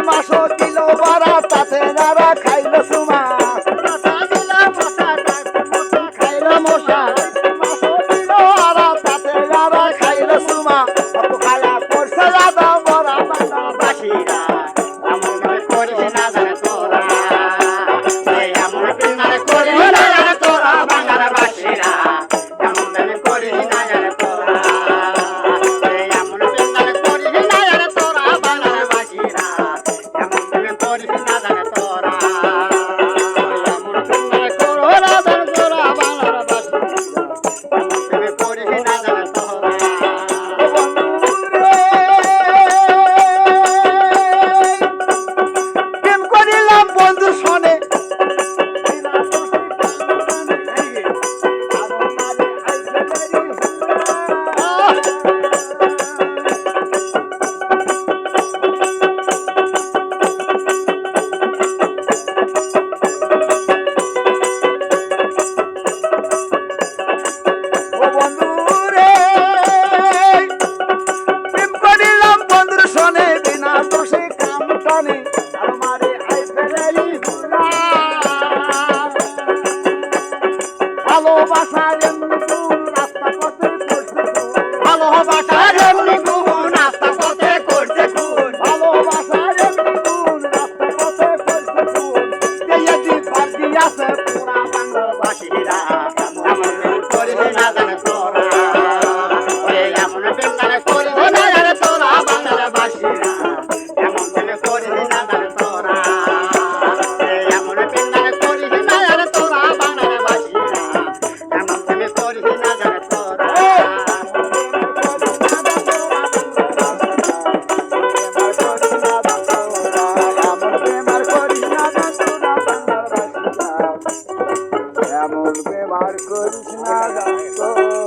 মাসও দিল বারা তাতে যারা খাইল সুমা খাইল মশা মাসও দিল বারা তাতে যারা খাইল সুমা খালা পড়ছে দাদা বড়া বাংলা বাসীরা এমন করিস না জানে তোরা এমন বিনারে করিস না জানে তোরা বাংলার বাসীরা এমন করিস না জানে তোরা এমন বিনারে করিস না জানে তোরা বাংলার বাসীরা এমন করিস না জানে তোরা এমন বিনারে করো না জানে তোরা বাংলার বাসীরা এমন করিস না জানে তোরা প্রেম করিলাম বন্ধু শোনে ও বন্ধু রে প্রেম করিলাম বন্ধুর শোনে বিনা দোষে কাম টানে আমারে আই ফেলেলি হুলা ভালোবাসার এমনি গুণ রাস্তা পথে করছে ভালোবাসার এমনি গুণ রাস্তা পথে করছে খুন ভালোবাসার এমনি গুণ রাস্তা পথে করছে খুন তেয়াদি বাদি আছে পুরা বাংলার বাসীরা এমন করিস না জানে তোরা এমন বিন্দারে করিস না জানে তোরা বাংলার বাসীরা এমন করিস না জানে তোরা এমন বিন্দারে করিস না জানে তোরা বাংলার বাসীরা এমন করিস না জানে তোরা এমন ব্যবহার করিস না জানে তোরা